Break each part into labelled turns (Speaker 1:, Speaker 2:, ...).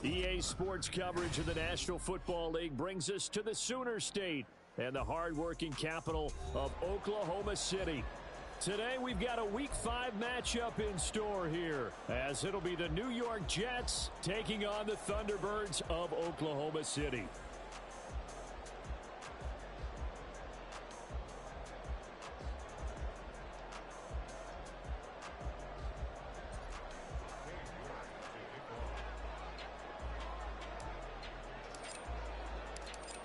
Speaker 1: EA Sports coverage of the National Football League brings us to the Sooner State and the hard-working capital of Oklahoma City. Today we've got a Week 5 matchup in store here, as it'll be the New York Jets taking on the Thunderbirds of Oklahoma City.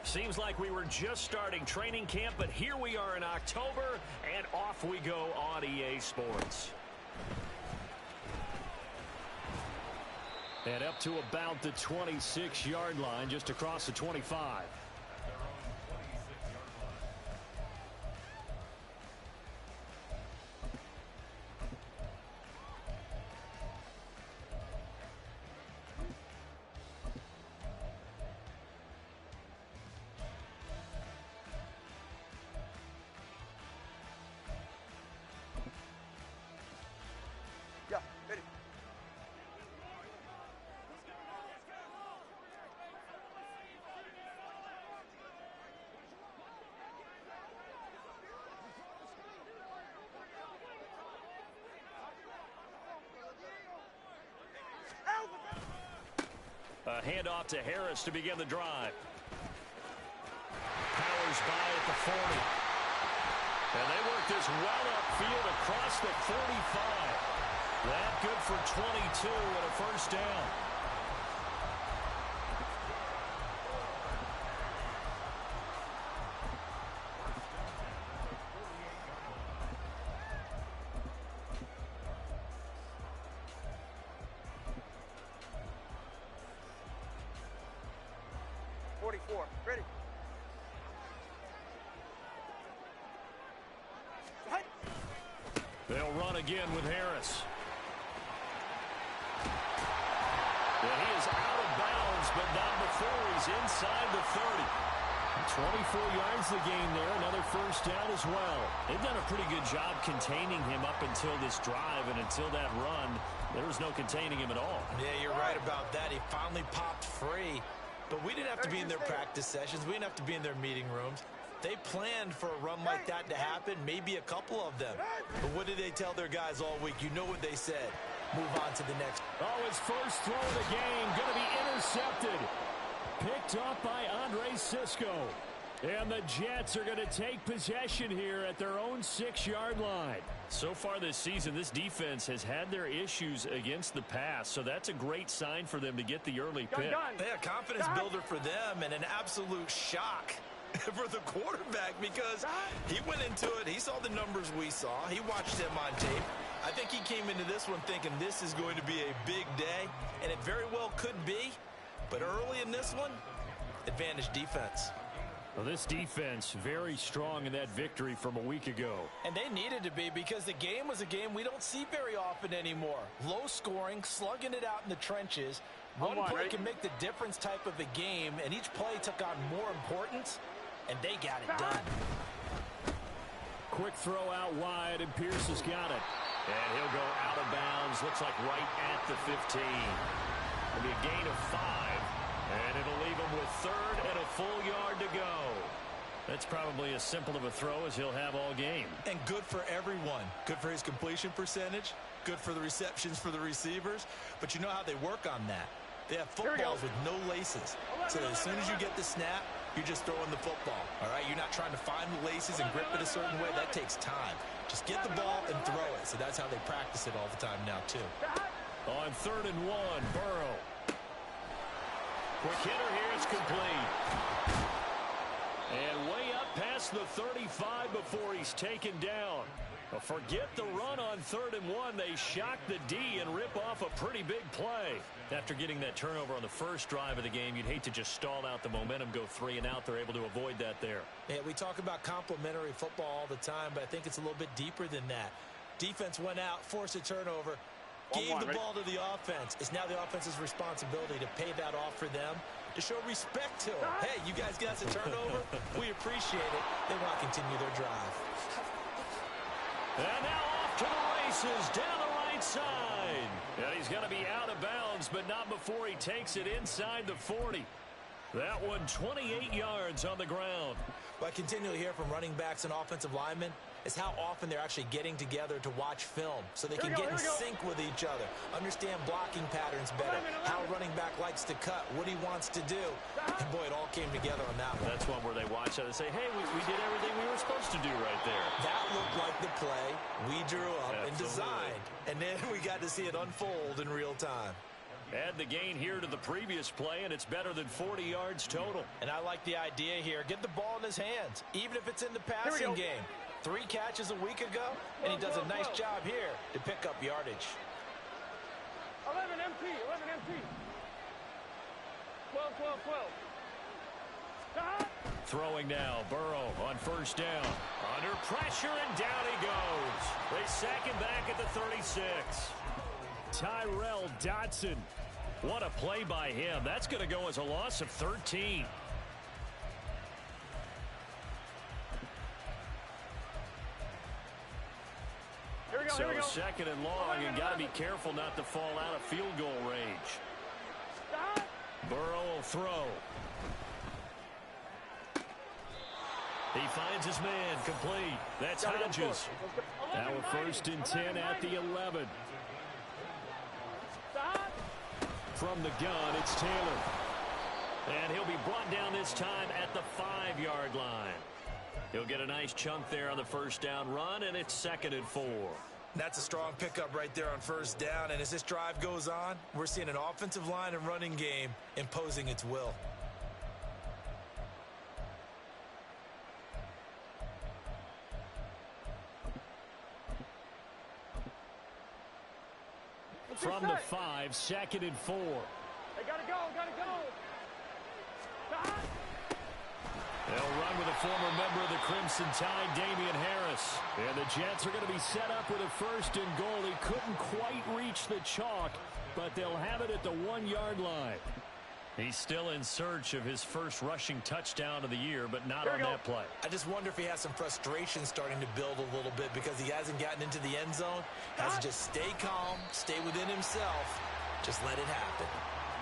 Speaker 1: Seems like we were just starting training camp, but here we are in October, and off we go on EA Sports. And up to about the 26-yard line, just across the 25. A handoff to Harris to begin the drive. Powers by at the 40. And they work this well upfield across the 45. That good for 22 and a first down.
Speaker 2: Ready.
Speaker 1: They'll run again with Harris. And he is out of bounds, but not before he's inside the 30. 24 yards the gain there, another first down as well. They've done a pretty good job containing him up until this drive, and until that run, there was no containing him at all.
Speaker 3: Yeah, you're right about that. He finally popped free. But we didn't have to be in their practice sessions. We didn't have to be in their meeting rooms. They planned for a run like that to happen, maybe a couple of them. But what did they tell their guys all week? You know what they said. Move on to the next.
Speaker 1: Oh, his first throw of the game going to be intercepted. Picked up by Andre Cisco. And the Jets are going to take possession here at their own 6-yard line. So far this season, this defense has had their issues against the pass, so that's a great sign for them to get the early pick.
Speaker 3: Yeah, confidence builder for them, and an absolute shock for the quarterback, because he went into it. He saw the numbers we saw. He watched them on tape. I think he came into this one thinking this is going to be a big day, and it very well could be. But early in this one, advantage defense.
Speaker 1: Well, this defense very strong in that victory from a week ago.
Speaker 3: And they needed to be, because the game was a game we don't see very often anymore. Low scoring, slugging it out in the trenches. One play can make the difference type of a game, and each play took on more importance, and they got it done.
Speaker 1: Quick throw out wide, and Pierce has got it. And he'll go out of bounds, looks like right at the 15. It'll be a gain of 5. And it'll leave him with 3rd and a full yard to go. That's probably as simple of a throw as he'll have all game.
Speaker 3: And good for everyone. Good for his completion percentage. Good for the receptions for the receivers. But you know how they work on that. They have footballs with no laces. So as soon as you get the snap, you're just throwing the football. All right? You're not trying to find the laces and grip it a certain way. That takes time. Just get the ball and throw it. So that's how they practice it all the time now, too.
Speaker 1: On 3rd and 1, Burrow. Quick hitter here, it's complete. And way up past the 35 before he's taken down. Forget the run on 3rd and 1. They shock the D and rip off a pretty big play. After getting that turnover on the first drive of the game, you'd hate to just stall out the momentum, go 3 and out. They're able to avoid that there.
Speaker 3: Yeah, we talk about complementary football all the time, but I think it's a little bit deeper than that. Defense went out, forced a turnover. Gave the ball to the offense. It's now the offense's responsibility to pay that off for them, to show respect to them. Hey, you guys got us a turnover. We appreciate it. They want to continue their drive.
Speaker 1: And now off to the races down the right outside. And he's going to be out of bounds, but not before he takes it inside the 40. That one 28 yards on the ground.
Speaker 3: What I continually hear from running backs and offensive linemen is how often they're actually getting together to watch film so they can get in sync with each other, understand blocking patterns better, how a running back likes to cut, what he wants to do. And boy, it all came together on that one.
Speaker 1: That's one where they watch it and say, hey, we did everything we were supposed to do right there.
Speaker 3: That looked like the play we drew up and designed. And then we got to see it unfold in real time.
Speaker 1: Add the gain here to the previous play, and it's better than 40 yards total.
Speaker 3: And I like the idea here. Get the ball in his hands, even if it's in the passing game. 3 catches a week ago, and he does a nice job here to pick up yardage.
Speaker 2: 11 MT, 11 MT. 12, 12, 12.
Speaker 1: Throwing now, Burrow on first down. Under pressure, and down he goes. They sack him back at the 36. Tyrell Dodson. What a play by him. That's going to go as a loss of 13. So second and long, and got to be careful not to fall out of field goal range. Burrow will throw. He finds his man, complete. That's Hodges. Now a 1st and 10 at the 11. From the gun, it's Taylor. And he'll be brought down this time at the 5-yard line. He'll get a nice chunk there on the first down run, and it's 2nd and 4.
Speaker 3: That's a strong pickup right there on first down. And as this drive goes on, we're seeing an offensive line and running game imposing its will.
Speaker 1: From the 5, 2nd and 4.
Speaker 2: They gotta go, gotta go.
Speaker 1: They'll run with a former member of the Crimson Tide, Damian Harris. And the Jets are going to be set up with a 1st and goal. He couldn't quite reach the chalk, but they'll have it at the 1-yard line. He's still in search of his first rushing touchdown of the year, but not on that play.
Speaker 3: I just wonder if he has some frustration starting to build a little bit because he hasn't gotten into the end zone. Has to just stay calm, stay within himself, just let it happen.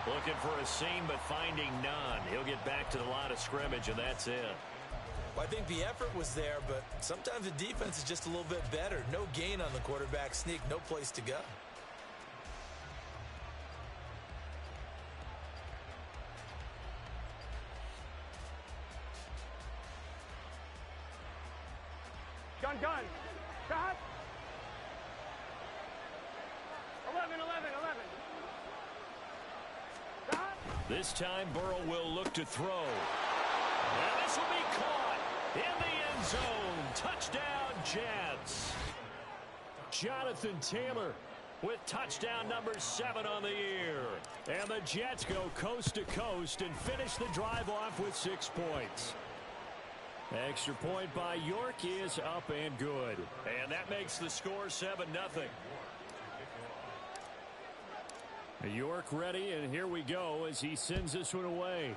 Speaker 1: Looking for a seam, but finding none. He'll get back to the line of scrimmage, and that's it.
Speaker 3: Well, I think the effort was there, but sometimes the defense is just a little bit better. No gain on the quarterback sneak, no place to go.
Speaker 2: Gun. Shot. 11, 11, 11. Shot.
Speaker 1: This time, Burrow will look to throw. And this will be caught in the end zone. Touchdown, Jets. Jonathan Taylor with touchdown number 7 on the year. And the Jets go coast to coast and finish the drive off with 6 points. Extra point by York is up and good. And that makes the score 7-0. York ready, and here we go as he sends this one away.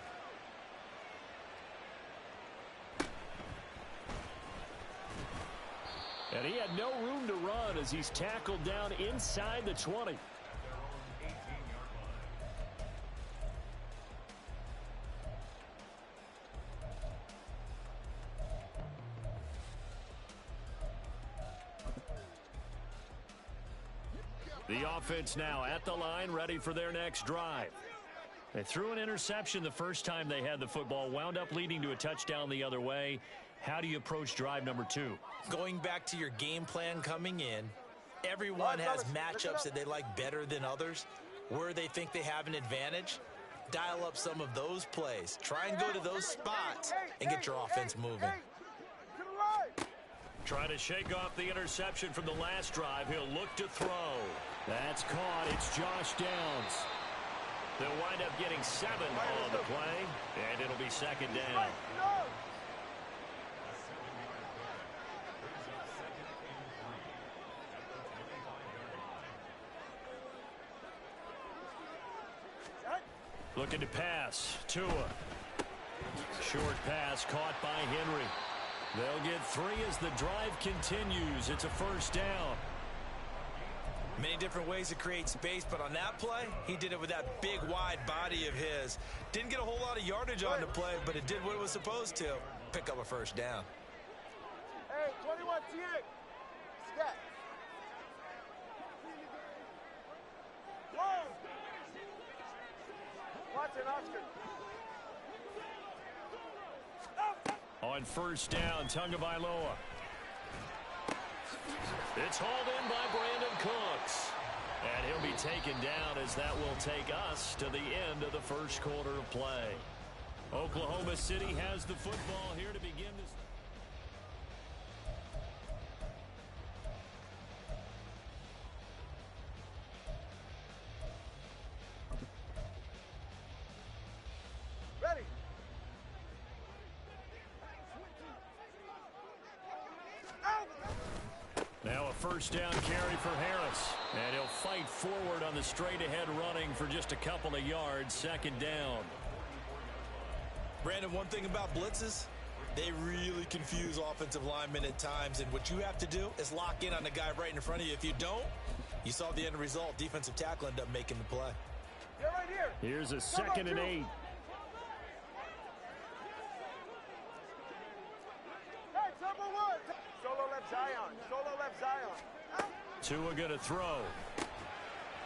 Speaker 1: And he had no room to run as he's tackled down inside the 20. The offense now at the line, ready for their next drive. They threw an interception the first time they had the football, wound up leading to a touchdown the other way. How do you approach drive number 2?
Speaker 3: Going back to your game plan coming in, everyone has matchups that they like better than others. Where they think they have an advantage, dial up some of those plays. Try and go to those spots and get your offense moving.
Speaker 1: Trying to shake off the interception from the last drive. He'll look to throw. That's caught. It's Josh Downs. They'll wind up getting 7 on the play, and it'll be 2nd down. Looking to pass. Tua. Short pass caught by Henry. They'll get 3 as the drive continues. It's a 1st down.
Speaker 3: Many different ways to create space, but on that play, he did it with that big, wide body of his. Didn't get a whole lot of yardage on the play, but it did what it was supposed to. Pick up a first down.
Speaker 2: Hey, 21 T8. Scat. Whoa. Watson, Oscar.
Speaker 1: On first down, Tagovailoa. It's hauled in by Brandon Cooks. And he'll be taken down as that will take us to the end of the first quarter of play. Oklahoma City has the football here to begin this.
Speaker 2: Ready.
Speaker 1: Now a first down carry for Harris. And he'll fight forward on the straight-ahead running for just a couple of yards. Second down.
Speaker 3: Brandon, one thing about blitzes, they really confuse offensive linemen at times. And what you have to do is lock in on the guy right in front of you. If you don't, you saw the end result. Defensive tackle ended up making the play.
Speaker 2: Get right here.
Speaker 1: Here's a 2nd and 8.
Speaker 2: Hey, number 1. Solo left Zion. Solo left Zion.
Speaker 1: Tua going to throw.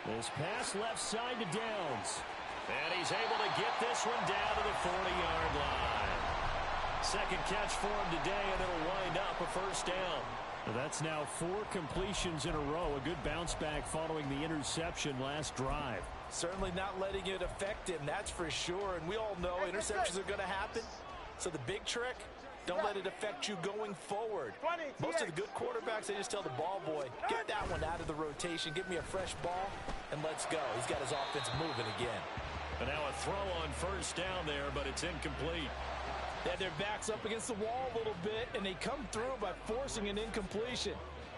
Speaker 1: This pass left side to Downs. And he's able to get this one down to the 40-yard line. Second catch for him today, and it'll wind up a first down. That's now 4 completions in a row. A good bounce back following the interception last drive.
Speaker 3: Certainly not letting it affect him, that's for sure. And we all know interceptions are going to happen. So the big trick, don't let it affect you going forward. Most of the good quarterbacks, they just tell the ball boy, get that one out of the rotation, give me a fresh ball, and let's go. He's got his offense moving again.
Speaker 1: And now a throw on first down there, but it's incomplete.
Speaker 3: They had their backs up against the wall a little bit, and they come through by forcing an incompletion.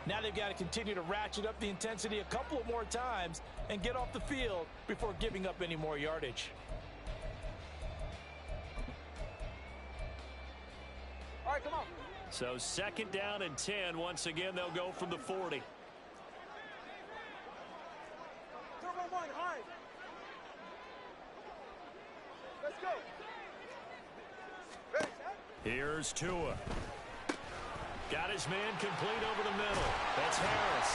Speaker 3: Now they've got to continue to ratchet up the intensity a couple of more times and get off the field before giving up any more yardage.
Speaker 2: All right, come on.
Speaker 1: So 2nd down and 10. Once again, they'll go from the 40.
Speaker 2: Turbo 1, high. Let's go. Ready, set?
Speaker 1: Here's Tua. Got his man complete over the middle. That's Harris.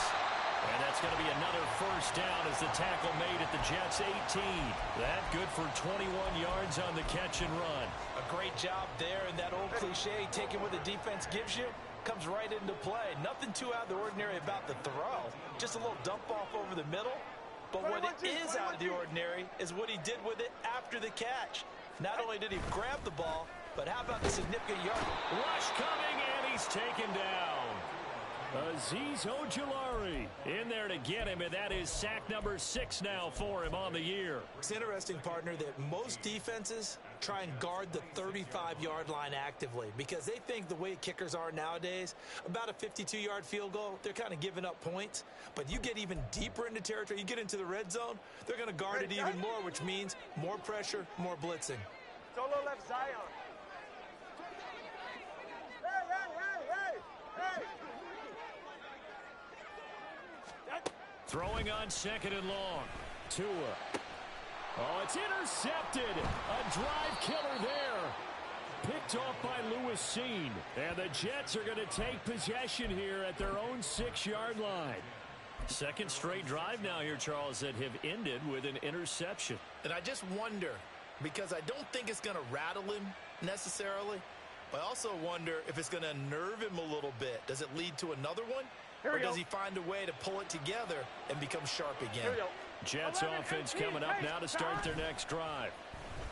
Speaker 1: And that's going to be another first down as the tackle made at the Jets' 18. That good for 21 yards on the catch and run.
Speaker 3: A great job there, and that old cliche, taking what the defense gives you, comes right into play. Nothing too out of the ordinary about the throw. Just a little dump off over the middle. But what it is out of the ordinary is what he did with it after the catch. Not only did he grab the ball, but how about the significant yard?
Speaker 1: Rush coming, and he's taken down. Azeez Ojulari in there to get him, and that is sack number 6 now for him on the year.
Speaker 3: It's interesting, partner, that most defenses try and guard the 35-yard line actively because they think the way kickers are nowadays, about a 52-yard field goal, they're kind of giving up points. But you get even deeper into territory, you get into the red zone, they're going to guard it even more, which means more pressure, more blitzing.
Speaker 2: Solo left Zion. Hey.
Speaker 1: Throwing on 2nd and long. Tua. Oh, it's intercepted. A drive killer there. Picked off by Lewis Seen. And the Jets are going to take possession here at their own 6-yard line. Second straight drive now here, Charles, that have ended with an interception.
Speaker 3: And I just wonder, because I don't think it's going to rattle him necessarily, but I also wonder if it's going to unnerve him a little bit. Does it lead to another one? Or does he find a way to pull it together and become sharp again?
Speaker 1: Jets offense coming up now to start their next drive.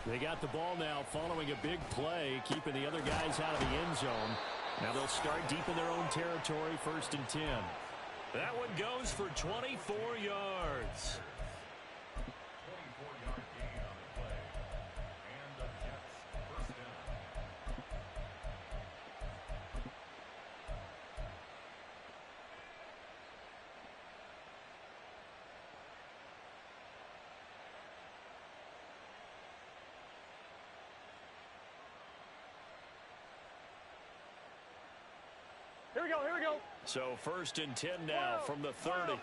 Speaker 1: They got the ball now following a big play, keeping the other guys out of the end zone. Now they'll start deep in their own territory, 1st and 10. That one goes for 24 yards.
Speaker 2: Here we go.
Speaker 1: So 1st and 10 now from the 30.
Speaker 2: 11.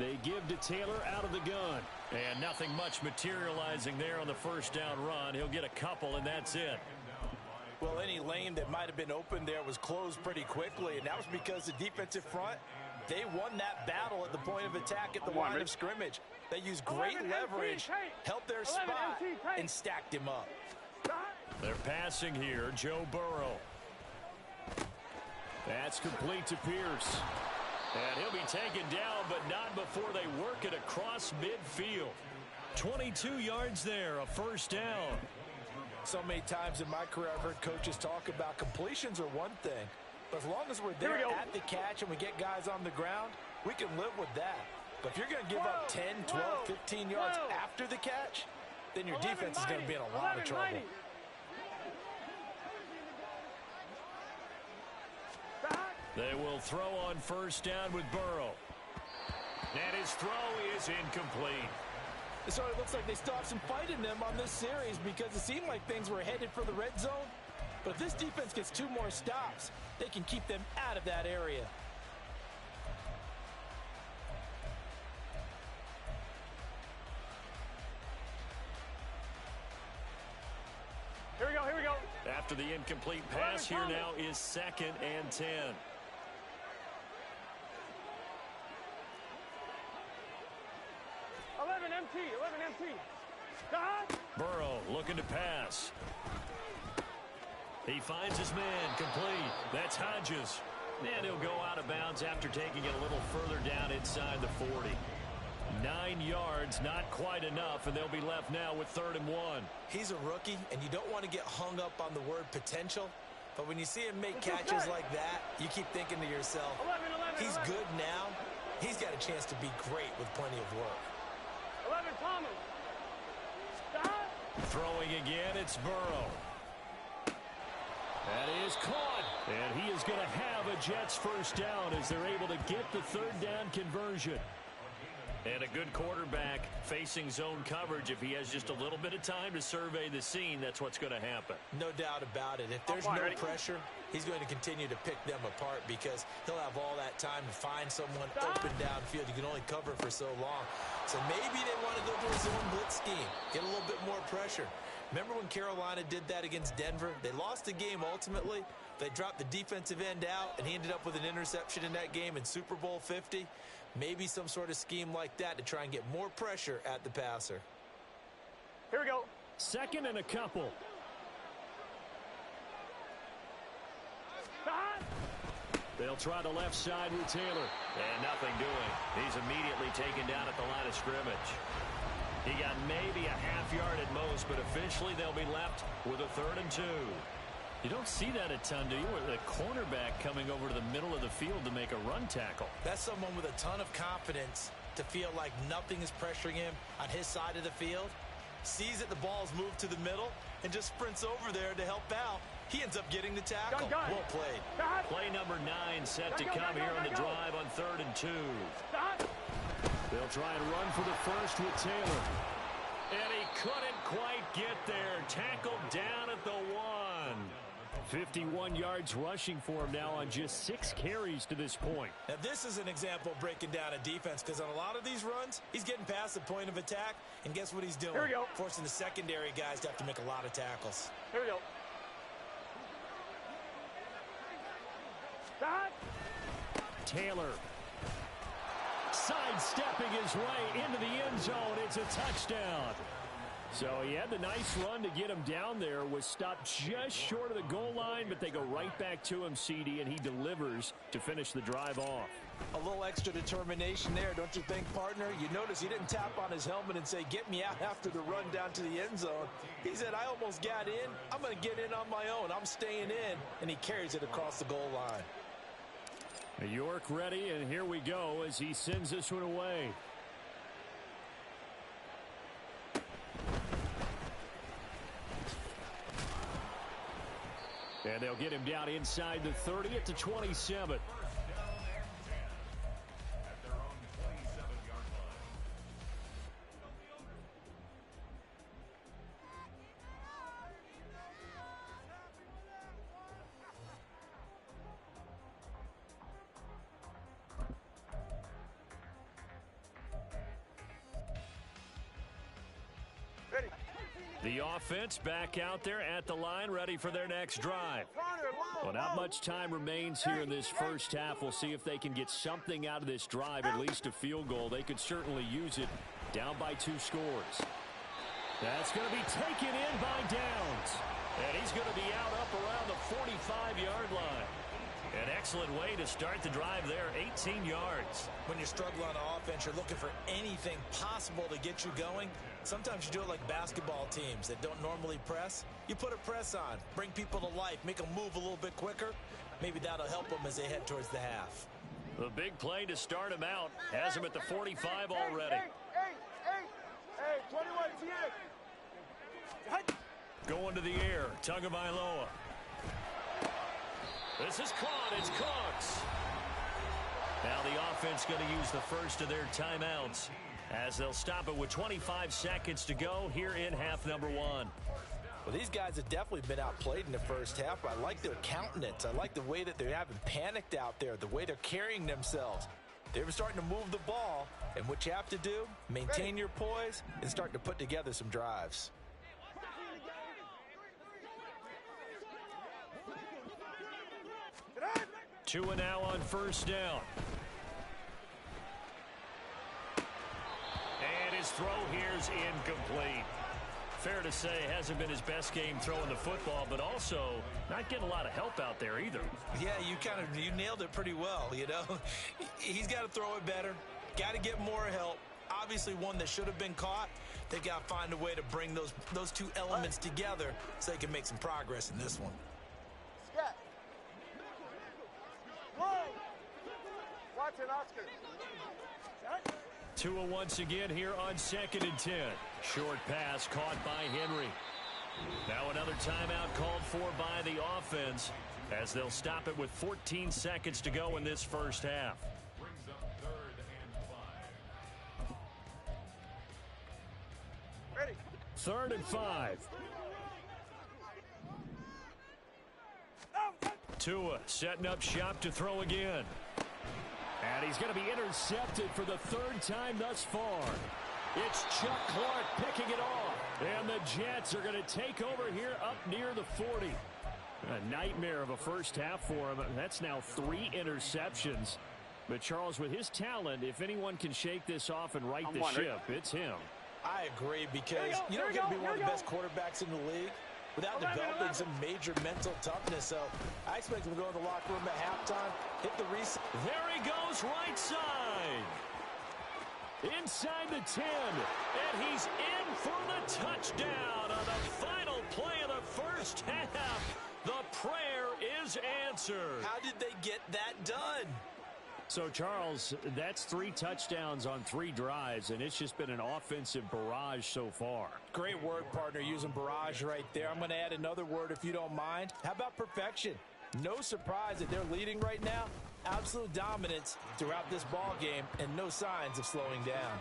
Speaker 1: They give to Taylor out of the gun. And nothing much materializing there on the first down run. He'll get a couple, and that's it.
Speaker 3: Well, any lane that might have been open there was closed pretty quickly, and that was because the defensive front, they won that battle at the point of attack at the line of scrimmage. They used great leverage, held their spot, and stacked him up.
Speaker 1: They're passing here, Joe Burrow. That's complete to Pierce. And he'll be taken down, but not before they work it across midfield. 22 yards there, a first down.
Speaker 3: So many times in my career I've heard coaches talk about completions are one thing, but as long as we're there at the catch and we get guys on the ground, we can live with that. But if you're going to give up 10, 12, 15 yards after the catch, then your defense is going to be in a lot of trouble.
Speaker 1: They will throw on first down with Burrow. And his throw is incomplete.
Speaker 3: So it looks like they still have some fight in them on this series because it seemed like things were headed for the red zone. But if this defense gets 2 more stops, they can keep them out of that area.
Speaker 2: Here we go, here we go.
Speaker 1: After the incomplete pass, here now is 2nd and 10. Burrow looking to pass. He finds his man, complete. That's Hodges. And he'll go out of bounds after taking it a little further down inside the 40. 9 yards, not quite enough, and they'll be left now with 3rd and 1.
Speaker 3: He's a rookie, and you don't want to get hung up on the word potential. But when you see him make catches like that, you keep thinking to yourself, he's good now. He's got a chance to be great with plenty of work.
Speaker 2: 11, Thomas.
Speaker 1: Throwing again, it's Burrow. That is caught. And he is going to have a Jets first down as they're able to get the 3rd down conversion. And a good quarterback facing zone coverage. If he has just a little bit of time to survey the scene, that's what's going to happen.
Speaker 3: No doubt about it. If there's no pressure, he's going to continue to pick them apart because he'll have all that time to find someone open downfield. You can only cover for so long. So maybe they want to go to a zone blitz scheme, get a little bit more pressure. Remember when Carolina did that against Denver? They lost the game ultimately. They dropped the defensive end out, and he ended up with an interception in that game in Super Bowl 50. Maybe some sort of scheme like that to try and get more pressure at the passer.
Speaker 2: Here we go.
Speaker 1: 2nd and a couple. They'll try the left side with Taylor. And nothing doing. He's immediately taken down at the line of scrimmage. He got maybe a half yard at most, but officially they'll be left with a 3rd and 2. You don't see that a ton, do you? Where the cornerback coming over to the middle of the field to make a run tackle.
Speaker 3: That's someone with a ton of confidence to feel like nothing is pressuring him on his side of the field. Sees that the ball's moved to the middle and just sprints over there to help out. He ends up getting the tackle. Well played.
Speaker 1: Play number 9 set to come here on the drive on 3rd and 2. They'll try and run for the first with Taylor. And he couldn't quite get there. Tackled down at the 1. 51 yards rushing for him now on just 6 carries to this point.
Speaker 3: Now this is an example of breaking down a defense because on a lot of these runs, he's getting past the point of attack, and guess what he's doing?
Speaker 2: Here we go.
Speaker 3: Forcing the secondary guys to have to make a lot of tackles.
Speaker 2: Here we go.
Speaker 1: Taylor sidestepping his way into the end zone. It's a touchdown. So he had the nice run to get him down there, was stopped just short of the goal line, but they go right back to him, CD, and he delivers to finish the drive off.
Speaker 3: A little extra determination there, don't you think, partner? You notice he didn't tap on his helmet and say, get me out after the run down to the end zone. He said, I almost got in. I'm going to get in on my own. I'm staying in. And he carries it across the goal line.
Speaker 1: York ready, and here we go as he sends this one away. And they'll get him down inside the 30 at the 27. The offense back out there at the line, ready for their next drive. Well, not much time remains here in this first half. We'll see if they can get something out of this drive, at least a field goal. They could certainly use it, down by 2 scores. That's going to be taken in by Downs. And he's going to be out up around the 45-yard line. An excellent way to start the drive there, 18 yards.
Speaker 3: When you're struggling on offense, you're looking for anything possible to get you going. Sometimes you do it like basketball teams that don't normally press. You put a press on, bring people to life, make them move a little bit quicker. Maybe that'll help them as they head towards the half.
Speaker 1: The big play to start him out has him at the 45 already.
Speaker 2: Hey, 21,
Speaker 1: Going to the air, Tagovailoa. This is caught. It's Cooks. Now the offense going to use the first of their timeouts as they'll stop it with 25 seconds to go here in half number 1.
Speaker 3: Well, these guys have definitely been outplayed in the first half. I like their countenance. I like the way that they haven't panicked out there, the way they're carrying themselves. They're starting to move the ball, and what you have to do, maintain your poise and start to put together some drives.
Speaker 1: Tua now on first down. And his throw here's incomplete. Fair to say, hasn't been his best game throwing the football, but also not getting a lot of help out there either.
Speaker 3: Yeah, you nailed it pretty well, you know. He's got to throw it better, got to get more help. Obviously one that should have been caught. They got to find a way to bring those two elements together so they can make some progress in this one.
Speaker 1: Tua once again here on 2nd and 10. Short pass caught by Henry. Now another timeout called for by the offense as they'll stop it with 14 seconds to go in this first half.
Speaker 2: Ready.
Speaker 1: 3rd and 5. Tua setting up shop to throw again. And he's going to be intercepted for the 3rd time thus far. It's Chuck Clark picking it off. And the Jets are going to take over here up near the 40. A nightmare of a first half for him. That's now 3 interceptions. But Charles, with his talent, if anyone can shake this off and right the ship, it's him.
Speaker 3: I agree, because you don't get to be one of the best quarterbacks in the league without developing some major mental toughness. So I expect him to go in the locker room at halftime, hit the reset.
Speaker 1: There he goes, right side. Inside the 10. And he's in for the touchdown on the final play of the first half. The prayer is answered.
Speaker 3: How did they get that done?
Speaker 1: So, Charles, that's 3 touchdowns on 3 drives, and it's just been an offensive barrage so far.
Speaker 3: Great word, partner, using barrage right there. I'm going to add another word if you don't mind. How about perfection? No surprise that they're leading right now. Absolute dominance throughout this ball game and no signs of slowing down.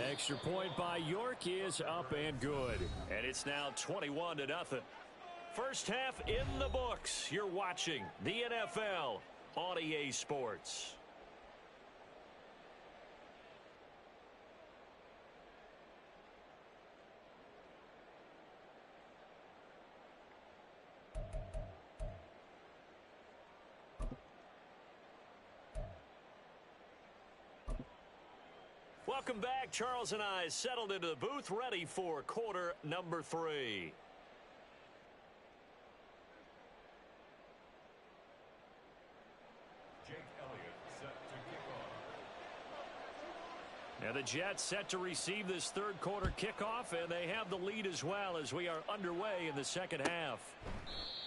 Speaker 1: Extra point by York is up and good. And it's now 21-0. First half in the books. You're watching the NFL on EA Sports. Welcome back. Charles and I settled into the booth, ready for quarter number 3. Now the Jets set to receive this 3rd quarter kickoff, and they have the lead as well as we are underway in the second half.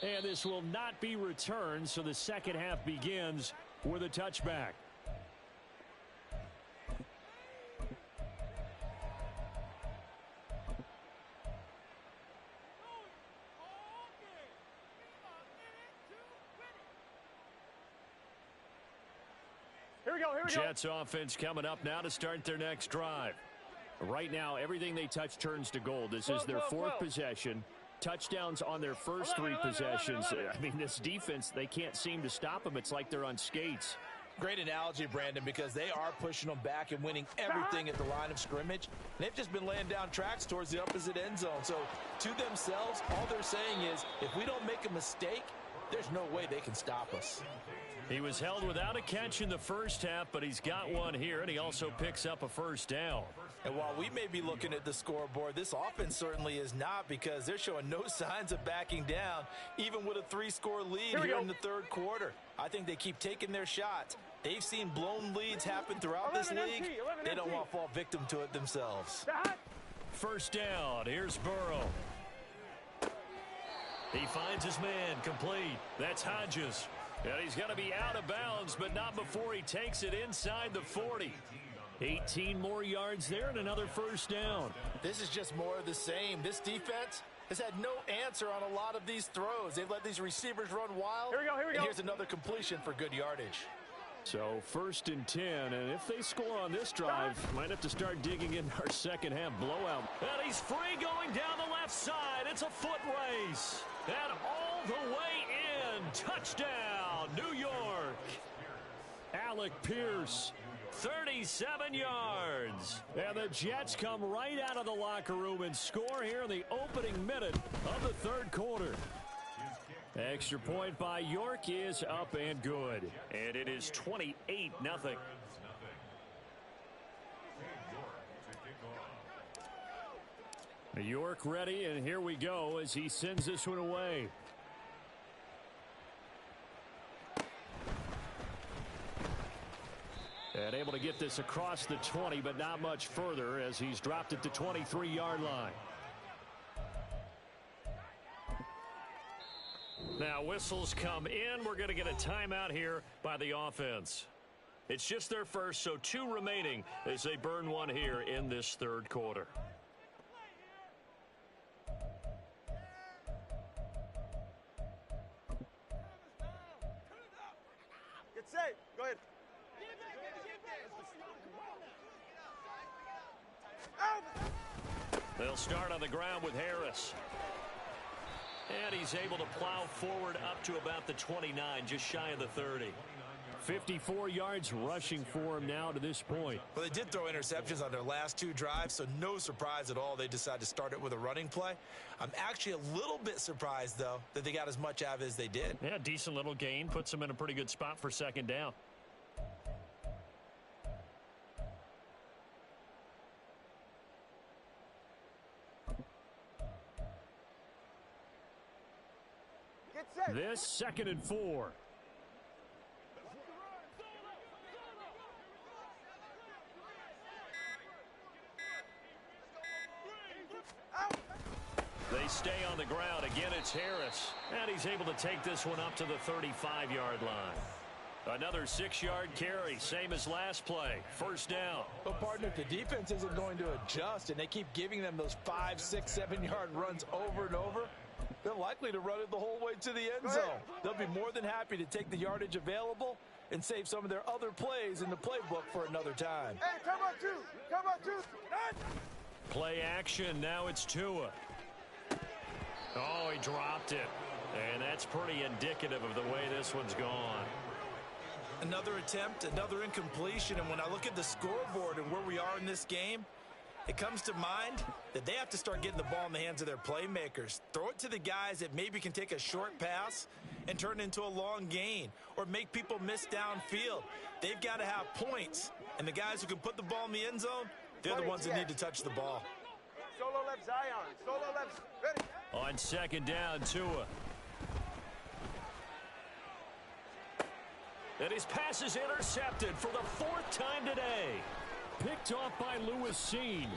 Speaker 1: And this will not be returned, so the second half begins with a touchback. Jets offense coming up now to start their next drive. Right now, everything they touch turns to gold. This is their 4th possession. Touchdowns on their first 3 possessions. I mean, this defense, they can't seem to stop them. It's like they're on skates.
Speaker 3: Great analogy, Brandon, because they are pushing them back and winning everything at the line of scrimmage. They've just been laying down tracks towards the opposite end zone. So to themselves, all they're saying is, if we don't make a mistake, there's no way they can stop us.
Speaker 1: He was held without a catch in the first half, but he's got one here, and he also picks up a first down.
Speaker 3: And while we may be looking at the scoreboard, this offense certainly is not, because they're showing no signs of backing down, even with a 3-score lead here in the third quarter. I think they keep taking their shots. They've seen blown leads happen throughout this league. They don't want to fall victim to it themselves.
Speaker 1: First down. Here's Burrow. He finds his man complete. That's Hodges. And he's going to be out of bounds, but not before he takes it inside the 40. 18 more yards there and another first down.
Speaker 3: This is just more of the same. This defense has had no answer on a lot of these throws. They've let these receivers run wild.
Speaker 2: Here we go.
Speaker 3: And here's another completion for good yardage.
Speaker 1: So 1st and 10, and if they score on this drive, might have to start digging in our second half blowout. And he's free going down the left side. It's a foot race. And all the way in. Touchdown, New York. Alec Pierce, 37 yards. And the Jets come right out of the locker room and score here in the opening minute of the third quarter. Extra point by York is up and good. And it is 28-0. York ready, and here we go as he sends this one away. And able to get this across the 20, but not much further as he's dropped it to 23-yard line. Now whistles come in. We're going to get a timeout here by the offense. It's just their first, so 2 remaining as they burn one here in this third quarter.
Speaker 2: Get safe. Go ahead.
Speaker 1: They'll start on the ground with Harris. And he's able to plow forward up to about the 29, just shy of the 30. 54 yards rushing for him now to this point.
Speaker 3: Well, they did throw interceptions on their last 2 drives, so no surprise at all they decided to start it with a running play. I'm actually a little bit surprised, though, that they got as much out of it as they did.
Speaker 1: Yeah, decent little gain. Puts them in a pretty good spot for second down. This 2nd and 4. They stay on the ground. Again, it's Harris. And he's able to take this one up to the 35-yard line. Another 6-yard carry, same as last play. First down.
Speaker 3: But, partner, if the defense isn't going to adjust and they keep giving them those 5, 6, 7-yard runs over and over, they're likely to run it the whole way to the end zone. They'll be more than happy to take the yardage available and save some of their other plays in the playbook for another time.
Speaker 2: Hey, come on, 2. Come on, 2.
Speaker 1: Play action. Now it's Tua. Oh, he dropped it. And that's pretty indicative of the way this one's gone.
Speaker 3: Another attempt, another incompletion. And when I look at the scoreboard and where we are in this game, it comes to mind that they have to start getting the ball in the hands of their playmakers. Throw it to the guys that maybe can take a short pass and turn it into a long gain or make people miss downfield. They've got to have points. And the guys who can put the ball in the end zone, they're the ones that need to touch the ball.
Speaker 2: Solo left Zion. Solo left. Ready.
Speaker 1: On second down, Tua. And his pass is intercepted for the 4th time today. Picked off by Lewis Seen.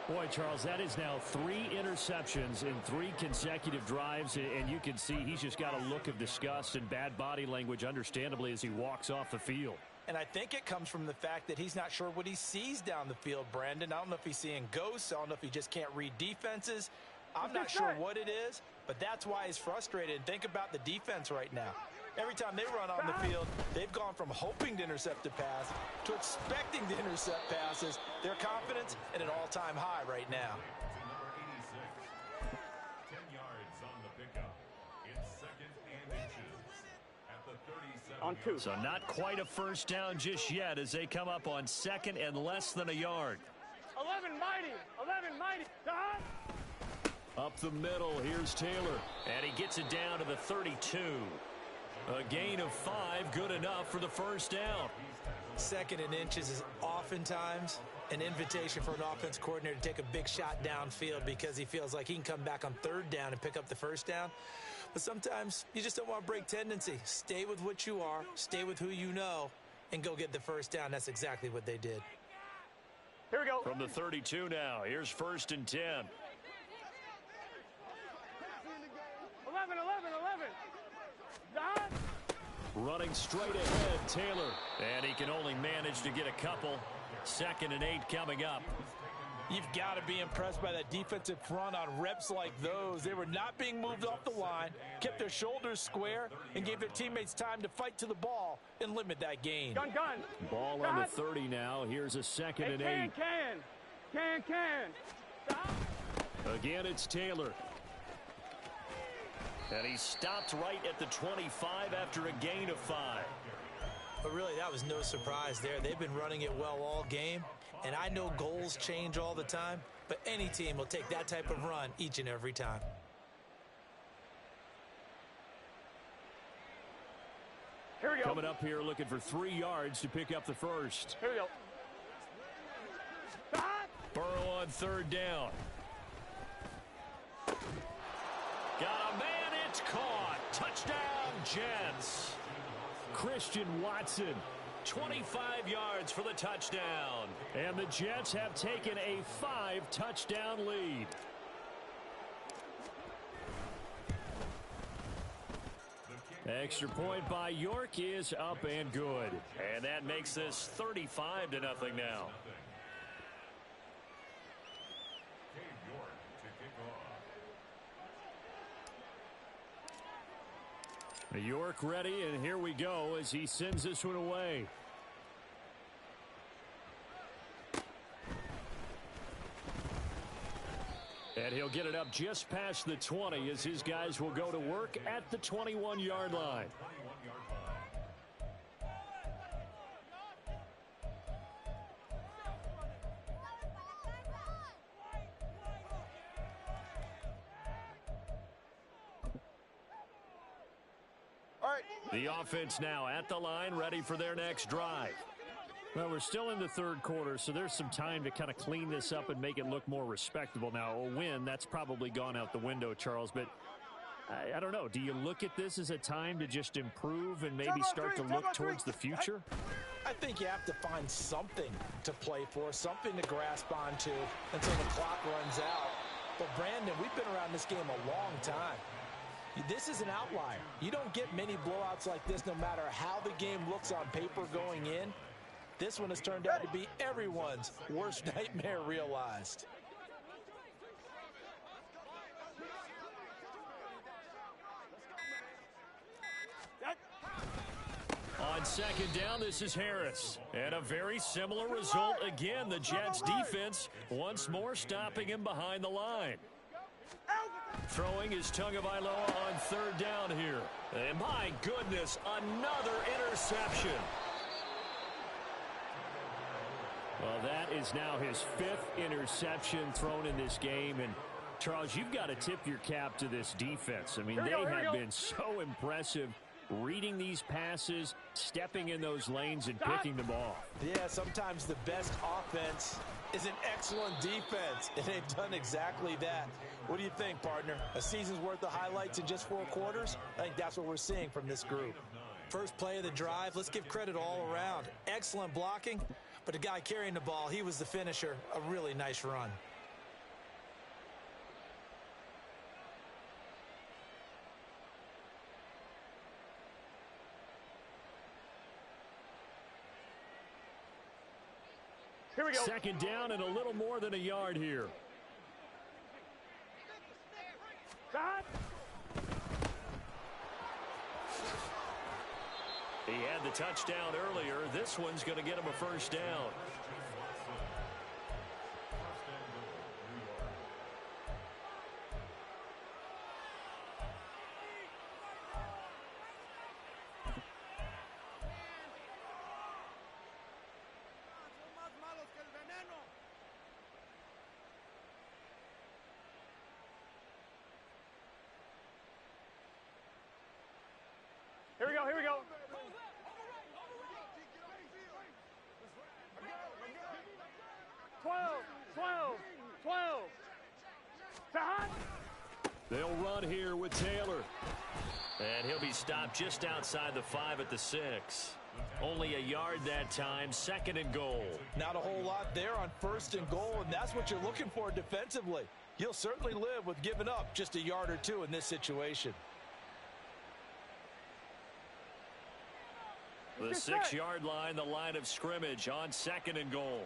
Speaker 1: Boy, Charles, that is now 3 interceptions in 3 consecutive drives, and you can see he's just got a look of disgust and bad body language, understandably, as he walks off the field.
Speaker 3: And I think it comes from the fact that he's not sure what he sees down the field, Brandon. I don't know if he's seeing ghosts. I don't know if he just can't read defenses. I'm not sure what it is, but that's why he's frustrated. Think about the defense right now. Every time they run on the field, they've gone from hoping to intercept a pass to expecting to intercept passes. Their confidence at an all-time high right now.
Speaker 4: 10 yards on the pickup. It's 2nd and inches
Speaker 2: On 2.
Speaker 1: So not quite a first down just yet as they come up on second and less than a yard.
Speaker 2: 11 mighty. 11 mighty.
Speaker 1: Up the middle, here's Taylor. And he gets it down to the 32. A gain of 5, good enough for the first down.
Speaker 3: Second and inches is oftentimes an invitation for an offense coordinator to take a big shot downfield because he feels like he can come back on third down and pick up the first down. But sometimes you just don't want to break tendency. Stay with what you are, stay with who you know, and go get the first down. That's exactly what they did.
Speaker 2: Here we go.
Speaker 1: From the 32 now, here's 1st and 10.
Speaker 2: 11.
Speaker 1: Running straight ahead, Taylor. And he can only manage to get a couple. 2nd and 8 coming up.
Speaker 3: You've got to be impressed by that defensive front on reps like those. They were not being moved off the line, kept their shoulders square, and gave their teammates time to fight to the ball and limit that gain.
Speaker 2: Gun.
Speaker 1: Ball on the 30 now. Here's a 2nd and 8.
Speaker 2: Can.
Speaker 1: Again, it's Taylor. And he stopped right at the 25 after a gain of 5.
Speaker 3: But really, that was no surprise there. They've been running it well all game. And I know goals change all the time, but any team will take that type of run each and every time.
Speaker 2: Here we go.
Speaker 1: Coming up here looking for 3 yards to pick up the first.
Speaker 2: Here we go.
Speaker 1: Burrow on 3rd down. Got a man, it's caught. Touchdown, Jets. Christian Watson, 25 yards for the touchdown. And the Jets have taken a 5-touchdown lead. Extra point by York is up and good. And that makes this 35-0 now. York ready, and here we go as he sends this one away. And he'll get it up just past the 20 as his guys will go to work at the 21-yard line. The offense now at the line, ready for their next drive. Well, we're still in the 3rd quarter, so there's some time to kind of clean this up and make it look more respectable. Now, a win, that's probably gone out the window, Charles, but I don't know. Do you look at this as a time to just improve and maybe start to look towards the future?
Speaker 3: I think you have to find something to play for, something to grasp onto until the clock runs out. But, Brandon, we've been around this game a long time. This is an outlier. You don't get many blowouts like this no matter how the game looks on paper going in. This one has turned out to be everyone's worst nightmare realized.
Speaker 1: On 2nd down, this is Harris. And a very similar result again. The Jets defense once more stopping him behind the line. Throwing is Tagovailoa on 3rd down here. And my goodness, another interception. Well, that is now his 5th interception thrown in this game. And, Charles, you've got to tip your cap to this defense. I mean, they have been so impressive reading these passes, stepping in those lanes, and picking them off.
Speaker 3: Yeah, sometimes the best offense is an excellent defense, and they've done exactly that. What do you think, partner? A season's worth of highlights in just 4 quarters? I think that's what we're seeing from this group. First play of the drive, let's give credit all around. Excellent blocking, but the guy carrying the ball, he was the finisher. A really nice run.
Speaker 2: Here we go.
Speaker 1: 2nd down and a little more than a yard here. He had the touchdown earlier. This one's going to get him a first down.
Speaker 2: go, here we go. 12, 12, 12.
Speaker 1: They'll run here with Taylor. And he'll be stopped just outside the 5 at the 6. Only a yard that time, 2nd and goal.
Speaker 3: Not a whole lot there on 1st and goal, and that's what you're looking for defensively. You'll certainly live with giving up just a yard or 2 in this situation.
Speaker 1: The 6-yard line, the line of scrimmage on 2nd and goal.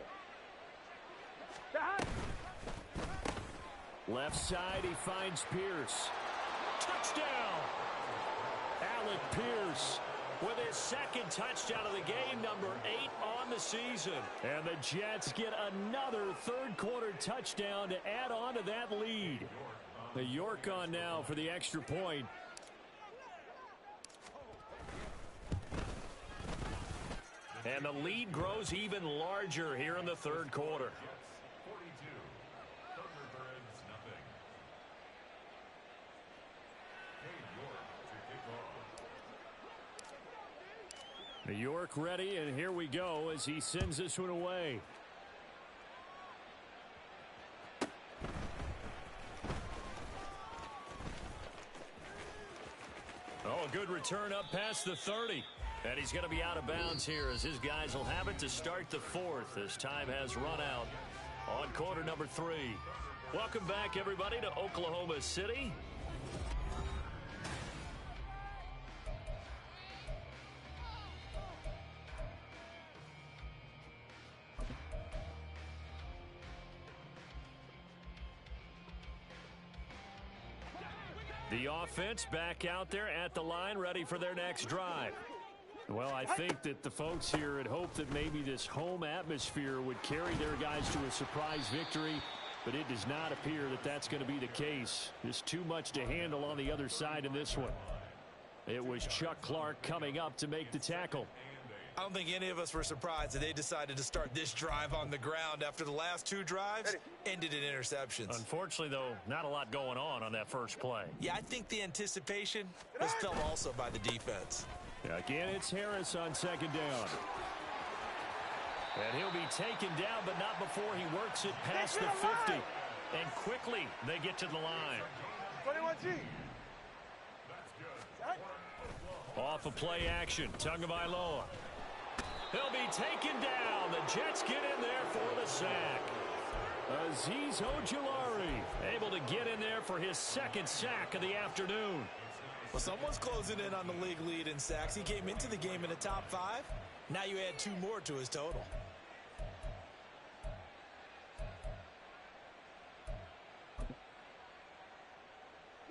Speaker 1: Left side, he finds Pierce. Touchdown! Alec Pierce with his 2nd touchdown of the game, number 8 on the season. And the Jets get another 3rd quarter touchdown to add on to that lead. The York on now for the extra point. And the lead grows even larger here in the 3rd quarter. New York ready, and here we go as he sends this one away. Oh, a good return up past the 30. And he's going to be out of bounds here as his guys will have it to start the 4th as time has run out on quarter number 3. Welcome back, everybody, to Oklahoma City. The offense back out there at the line, ready for their next drive. Well, I think that the folks here had hoped that maybe this home atmosphere would carry their guys to a surprise victory, but it does not appear that that's going to be the case. There's too much to handle on the other side in this one. It was Chuck Clark coming up to make the tackle.
Speaker 3: I don't think any of us were surprised that they decided to start this drive on the ground after the last 2 drives ended in interceptions.
Speaker 1: Unfortunately, though, not a lot going on that first play.
Speaker 3: Yeah, I think the anticipation was felt also by the defense.
Speaker 1: Again, it's Harris on 2nd down. And he'll be taken down, but not before he works it past the 50. And quickly, they get to the line.
Speaker 2: 21G.
Speaker 1: Off a play action, Tagovailoa. He'll be taken down. The Jets get in there for the sack. Azeez Ojulari able to get in there for his 2nd sack of the afternoon.
Speaker 3: Well, someone's closing in on the league lead in sacks. He came into the game in the top 5. Now you add 2 more to his total.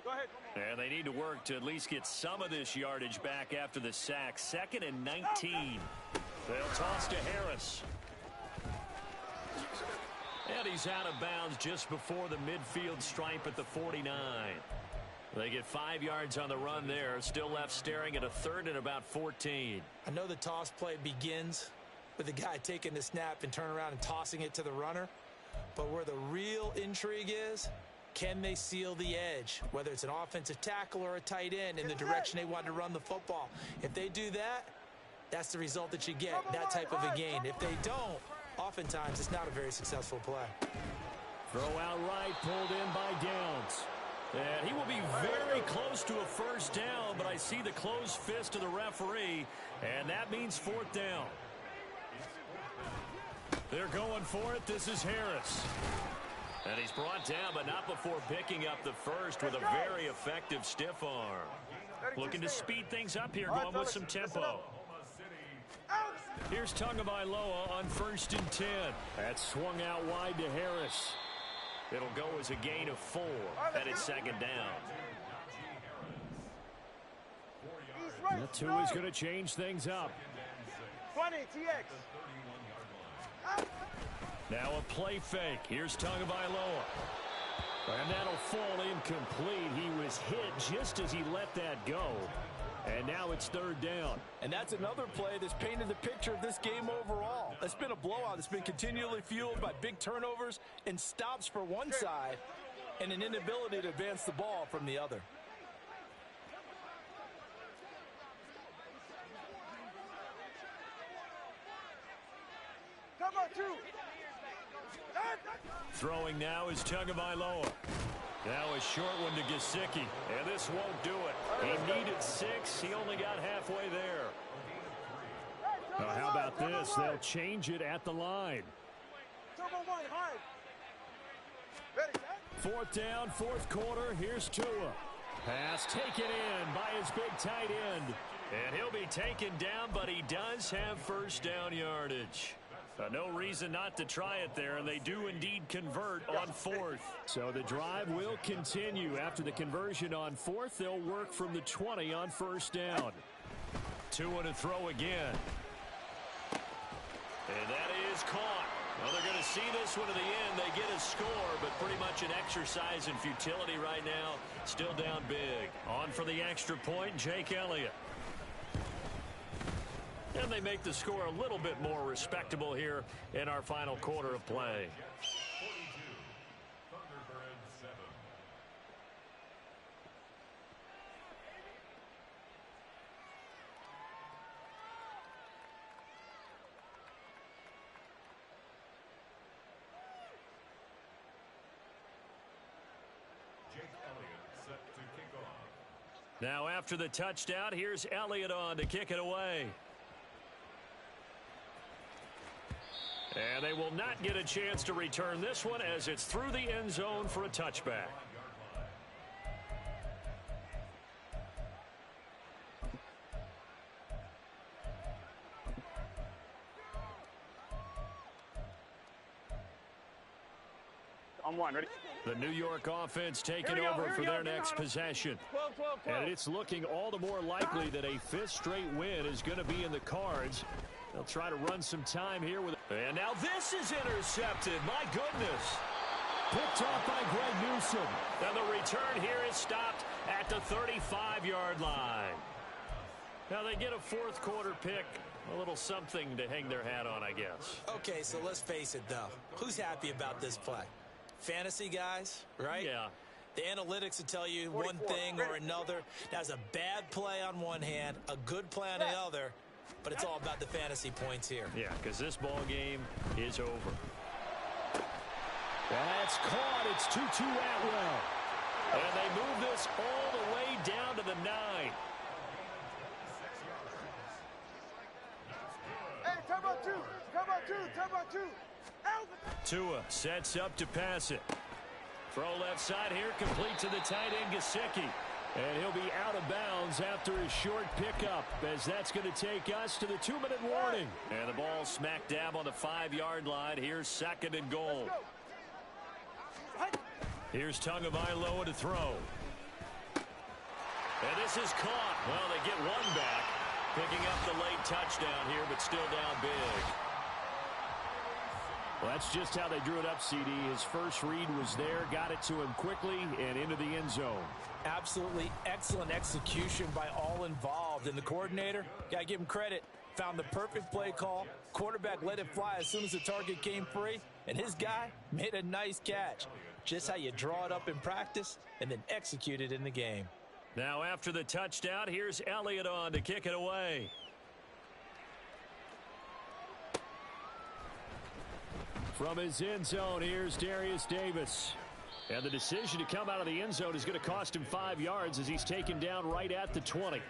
Speaker 2: Go ahead.
Speaker 1: And they need to work to at least get some of this yardage back after the sack. 2nd and 19. They'll toss to Harris. And he's out of bounds just before the midfield stripe at the 49. They get 5 yards on the run there. Still left staring at a 3rd and about 14.
Speaker 3: I know the toss play begins with the guy taking the snap and turning around and tossing it to the runner. But where the real intrigue is, can they seal the edge, whether it's an offensive tackle or a tight end, in the direction they want to run the football? If they do that, that's the result that you get, that type of a gain. If they don't, oftentimes it's not a very successful play.
Speaker 1: Throw out right, pulled in by Downs. And he will be very close to a 1st down, but I see the closed fist of the referee, and that means 4th down. They're going for it. This is Harris. And he's brought down, but not before picking up the 1st with a very effective stiff arm. Looking to speed things up here, going with some tempo. Here's Tagovailoa on 1st and 10. That's swung out wide to Harris. It'll go as a gain of 4 at its 2nd down. That 2 is going to change things up.
Speaker 2: 20, TX.
Speaker 1: Now a play fake. Here's Tagovailoa. And that'll fall incomplete. He was hit just as he let that go. And now it's 3rd down.
Speaker 3: And that's another play that's painted the picture of this game overall. It's been a blowout. It's been continually fueled by big turnovers and stops for one side and an inability to advance the ball from the other.
Speaker 1: Throwing now is Tagovailoa. Now a short one to Gesicki, and this won't do it. He needed 6. He only got halfway there. Now, how about this? They'll change it at the line. Fourth down, fourth quarter. Here's Tua. Pass taken in by his big tight end. And he'll be taken down, but he does have first down yardage. No reason not to try it there, and they do indeed convert on fourth. So the drive will continue. After the conversion on fourth, they'll work from the 20 on first down. Tua to throw again. And that is caught. Well, they're going to see this one to the end. They get a score, but pretty much an exercise in futility right now. Still down big. On for the extra point, Jake Elliott. And they make the score a little bit more respectable here in our final quarter of play. Now after the touchdown, here's Elliott on to kick it away. And they will not get a chance to return this one as it's through the end zone for a touchback.
Speaker 2: On one, ready?
Speaker 1: The New York offense taking over for their next possession.
Speaker 2: 12.
Speaker 1: And it's looking all the more likely that a fifth straight win is going to be in the cards. They'll try to run some time here with. And now this is intercepted. My goodness. Picked off by Greg Newsom. And the return here is stopped at the 35-yard line. Now they get a fourth quarter pick. A little something to hang their hat on, I guess.
Speaker 3: Okay, so let's face it, though. Who's happy about this play? Fantasy guys, right?
Speaker 1: Yeah.
Speaker 3: The analytics will tell you one thing or another. That's a bad play on one hand, a good play on the other, but it's all about the fantasy points here.
Speaker 1: Yeah, because this ball game is over. That's caught. It's Tutu Atwell. And they move this all the way down to the 9.
Speaker 2: Hey, time about two.
Speaker 1: Tua sets up to pass it. Throw left side here, complete to the tight end, Gesicki. And he'll be out of bounds after his short pickup, as that's going to take us to the 2-minute warning. And the ball smack dab on the 5-yard line. Here's second and goal. Here's Tagovailoa to throw. And this is caught. Well, they get one back, picking up the late touchdown here, but still down big. Well, that's just how they drew it up, CD. His first read was there, got it to him quickly, and into the end zone.
Speaker 3: Absolutely excellent execution by all involved. And the coordinator, got to give him credit, found the perfect play call. Quarterback let it fly as soon as the target came free, and his guy made a nice catch. Just how you draw it up in practice and then execute it in the game.
Speaker 1: Now after the touchdown, here's Elliott on to kick it away. From his end zone, here's Darius Davis. And the decision to come out of the end zone is going to cost him 5 yards as he's taken down right at the 20.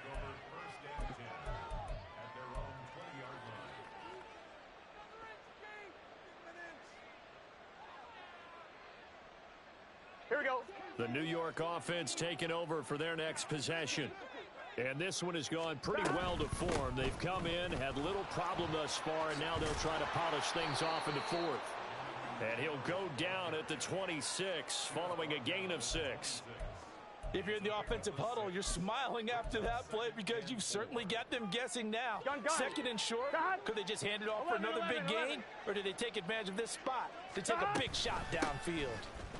Speaker 2: Here we go.
Speaker 1: The New York offense taking over for their next possession. And this one has gone pretty well to form. They've come in, had little problem thus far, and now they'll try to polish things off in the fourth. And he'll go down at the 26 following a gain of 6.
Speaker 3: If you're in the offensive huddle, you're smiling after that play because you've certainly got them guessing now. Second and short, could they just hand it off for another big gain? Or did they take advantage of this spot to take a big shot downfield?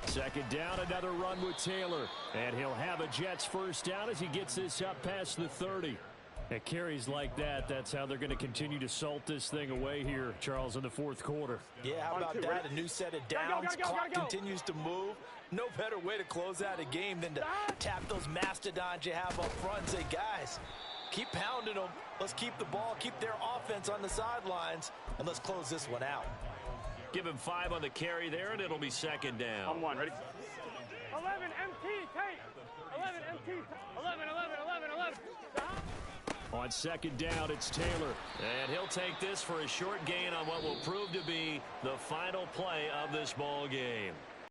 Speaker 1: Second down, another run with Taylor. And he'll have a Jets first down as he gets this up past the 30. At carries like that, that's how they're going to continue to salt this thing away here, Charles, in the fourth quarter.
Speaker 3: Yeah, how about that? A new set of downs. Clock continues to move. No better way to close out a game than to tap those mastodons you have up front and say, guys, keep pounding them. Let's keep the ball, keep their offense on the sidelines, and let's close this one out.
Speaker 1: Give him 5 on the carry there, and it'll be second down.
Speaker 2: On 1, ready? 11, MT, tight. 11, MT, 11.
Speaker 1: On second down, it's Taylor. And he'll take this for a short gain on what will prove to be the final play of this ball game.